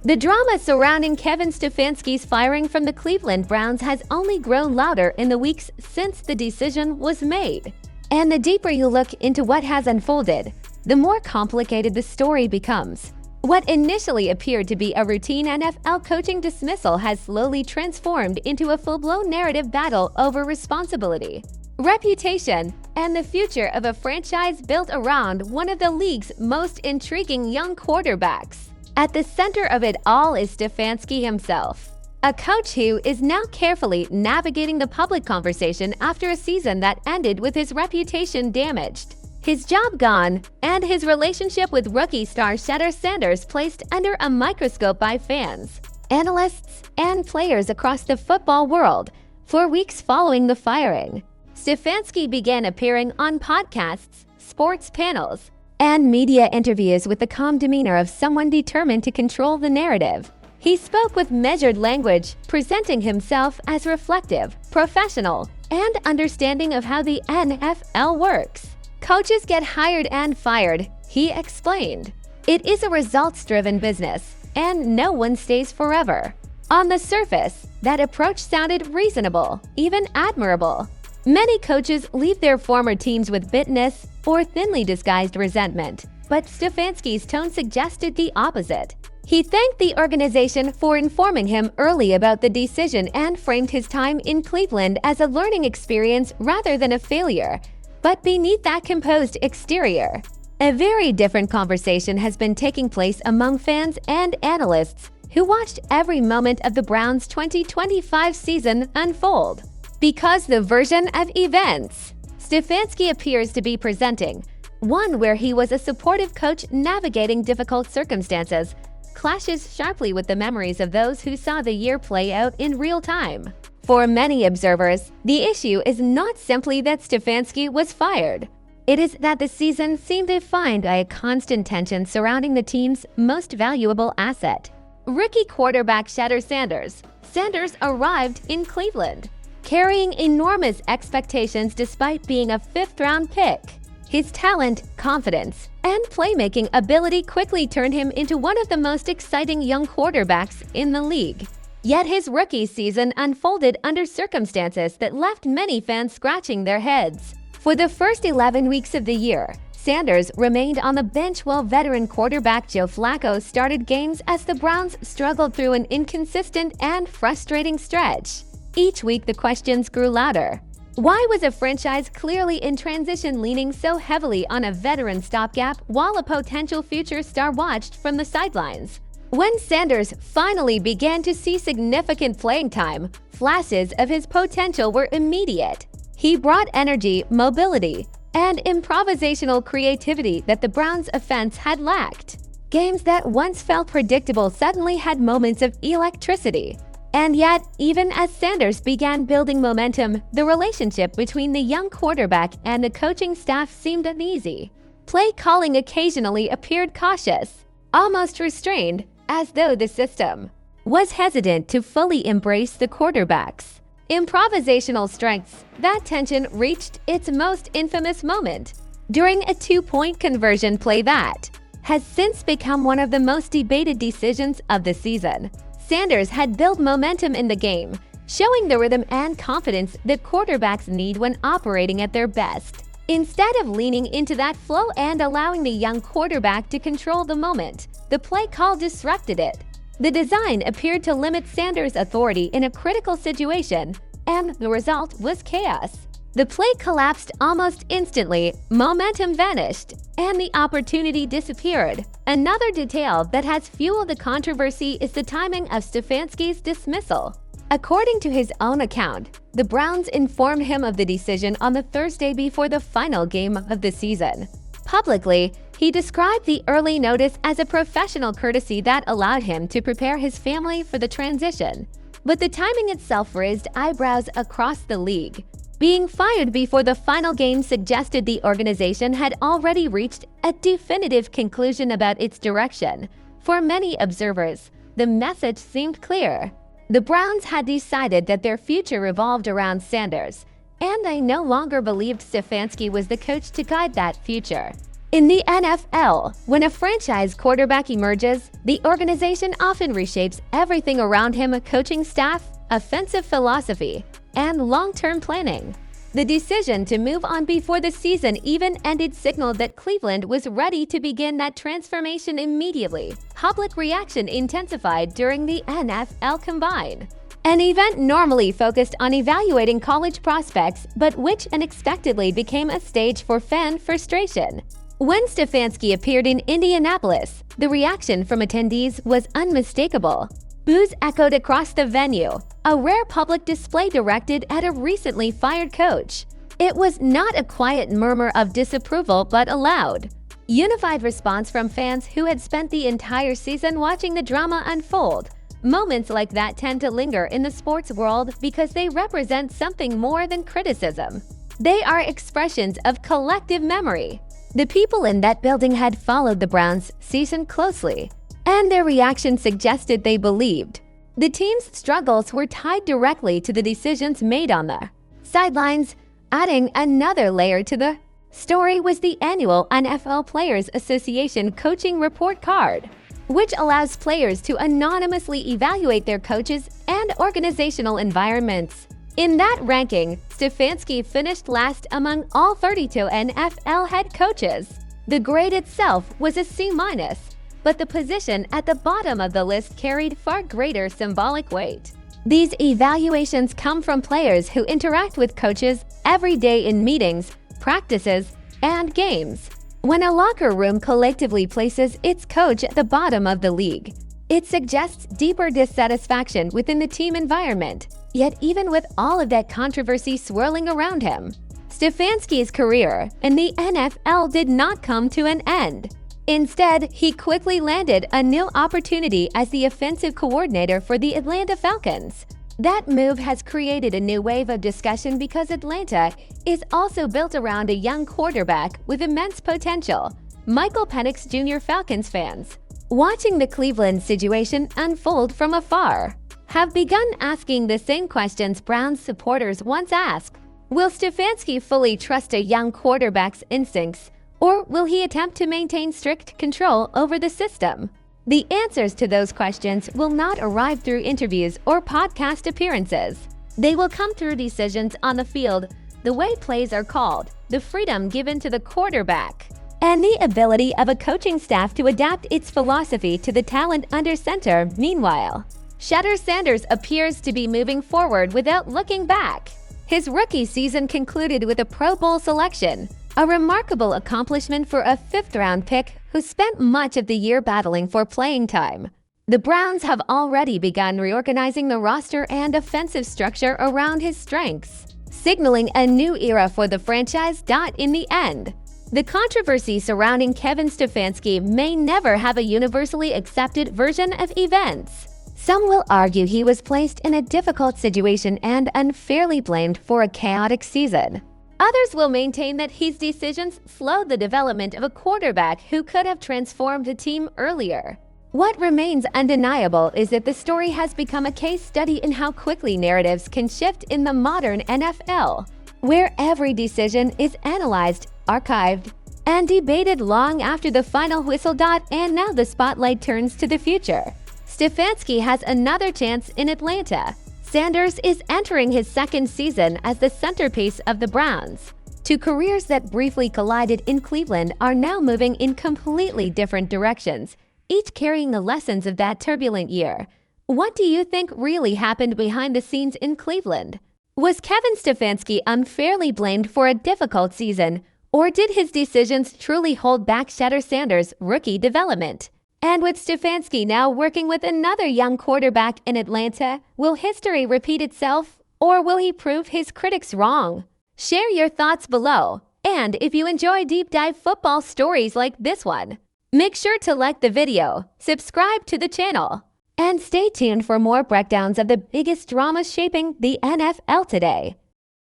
The drama surrounding Kevin Stefanski's firing from the Cleveland Browns has only grown louder in the weeks since the decision was made. And the deeper you look into what has unfolded, the more complicated the story becomes. What initially appeared to be a routine NFL coaching dismissal has slowly transformed into a full-blown narrative battle over responsibility, reputation, and the future of a franchise built around one of the league's most intriguing young quarterbacks. At the center of it all is Stefanski himself, a coach who is now carefully navigating the public conversation after a season that ended with his reputation damaged, his job gone, and his relationship with rookie star Shedeur Sanders placed under a microscope by fans, analysts, and players across the football world. For weeks following the firing, Stefanski began appearing on podcasts, sports panels, and media interviews with the calm demeanor of someone determined to control the narrative. He spoke with measured language, presenting himself as reflective, professional, and understanding of how the NFL works. Coaches get hired and fired, he explained. It is a results-driven business, and no one stays forever. On the surface, that approach sounded reasonable, even admirable. Many coaches leave their former teams with bitterness or thinly disguised resentment, but Stefanski's tone suggested the opposite. He thanked the organization for informing him early about the decision and framed his time in Cleveland as a learning experience rather than a failure. But beneath that composed exterior, a very different conversation has been taking place among fans and analysts who watched every moment of the Browns' 2025 season unfold. Because the version of events Stefanski appears to be presenting, one where he was a supportive coach navigating difficult circumstances, clashes sharply with the memories of those who saw the year play out in real time. For many observers, the issue is not simply that Stefanski was fired. It is that the season seemed defined by a constant tension surrounding the team's most valuable asset. Rookie quarterback Shedeur Sanders. Sanders arrived in Cleveland, carrying enormous expectations despite being a fifth-round pick. His talent, confidence, and playmaking ability quickly turned him into one of the most exciting young quarterbacks in the league. Yet his rookie season unfolded under circumstances that left many fans scratching their heads. For the first 11 weeks of the year, Sanders remained on the bench while veteran quarterback Joe Flacco started games as the Browns struggled through an inconsistent and frustrating stretch. Each week, the questions grew louder. Why was a franchise clearly in transition leaning so heavily on a veteran stopgap while a potential future star watched from the sidelines? When Sanders finally began to see significant playing time, flashes of his potential were immediate. He brought energy, mobility, and improvisational creativity that the Browns' offense had lacked. Games that once felt predictable suddenly had moments of electricity. And yet, even as Sanders began building momentum, the relationship between the young quarterback and the coaching staff seemed uneasy. Play calling occasionally appeared cautious, almost restrained, as though the system was hesitant to fully embrace the quarterback's improvisational strengths. That tension reached its most infamous moment during a two-point conversion play that has since become one of the most debated decisions of the season. Sanders had built momentum in the game, showing the rhythm and confidence that quarterbacks need when operating at their best. Instead of leaning into that flow and allowing the young quarterback to control the moment, the play call disrupted it. The design appeared to limit Sanders' authority in a critical situation, and the result was chaos. The play collapsed almost instantly, momentum vanished, and the opportunity disappeared. Another detail that has fueled the controversy is the timing of Stefanski's dismissal. According to his own account, the Browns informed him of the decision on the Thursday before the final game of the season. Publicly, he described the early notice as a professional courtesy that allowed him to prepare his family for the transition. But the timing itself raised eyebrows across the league. Being fired before the final game suggested the organization had already reached a definitive conclusion about its direction. For many observers, the message seemed clear. The Browns had decided that their future revolved around Sanders, and they no longer believed Stefanski was the coach to guide that future. In the NFL, when a franchise quarterback emerges, the organization often reshapes everything around him: coaching staff, offensive philosophy, and long-term planning. The decision to move on before the season even ended signaled that Cleveland was ready to begin that transformation immediately. Public reaction intensified during the NFL Combine, an event normally focused on evaluating college prospects, but which unexpectedly became a stage for fan frustration. When Stefanski appeared in Indianapolis, the reaction from attendees was unmistakable. Boos echoed across the venue, a rare public display directed at a recently fired coach. It was not a quiet murmur of disapproval, but a loud, unified response from fans who had spent the entire season watching the drama unfold. Moments like that tend to linger in the sports world because they represent something more than criticism. They are expressions of collective memory. The people in that building had followed the Browns' season closely, and their reaction suggested they believed the team's struggles were tied directly to the decisions made on the sidelines. Adding another layer to the story was the annual NFL Players Association Coaching Report Card, which allows players to anonymously evaluate their coaches and organizational environments. In that ranking, Stefanski finished last among all 32 NFL head coaches. The grade itself was a C-, but the position at the bottom of the list carried far greater symbolic weight. These evaluations come from players who interact with coaches every day in meetings, practices, and games. When a locker room collectively places its coach at the bottom of the league, it suggests deeper dissatisfaction within the team environment. Yet even with all of that controversy swirling around him, Stefanski's career in the NFL did not come to an end. Instead, he quickly landed a new opportunity as the offensive coordinator for the Atlanta Falcons. That move has created a new wave of discussion because Atlanta is also built around a young quarterback with immense potential. Michael Penix Jr. Falcons fans, watching the Cleveland situation unfold from afar, have begun asking the same questions Browns supporters once asked. Will Stefanski fully trust a young quarterback's instincts, or will he attempt to maintain strict control over the system? The answers to those questions will not arrive through interviews or podcast appearances. They will come through decisions on the field, the way plays are called, the freedom given to the quarterback, and the ability of a coaching staff to adapt its philosophy to the talent under center. Meanwhile, Shedeur Sanders appears to be moving forward without looking back. His rookie season concluded with a Pro Bowl selection, a remarkable accomplishment for a fifth-round pick who spent much of the year battling for playing time. The Browns have already begun reorganizing the roster and offensive structure around his strengths, signaling a new era for the franchise. In the end, the controversy surrounding Kevin Stefanski may never have a universally accepted version of events. Some will argue he was placed in a difficult situation and unfairly blamed for a chaotic season. Others will maintain that his decisions slowed the development of a quarterback who could have transformed the team earlier. What remains undeniable is that the story has become a case study in how quickly narratives can shift in the modern NFL, where every decision is analyzed, archived, and debated long after the final whistle. And now the spotlight turns to the future. Stefanski has another chance in Atlanta. Sanders is entering his second season as the centerpiece of the Browns. Two careers that briefly collided in Cleveland are now moving in completely different directions, each carrying the lessons of that turbulent year. What do you think really happened behind the scenes in Cleveland? Was Kevin Stefanski unfairly blamed for a difficult season, or did his decisions truly hold back Shedeur Sanders' rookie development? And with Stefanski now working with another young quarterback in Atlanta, will history repeat itself, or will he prove his critics wrong? Share your thoughts below, and if you enjoy deep dive football stories like this one, make sure to like the video, subscribe to the channel, and stay tuned for more breakdowns of the biggest dramas shaping the NFL today.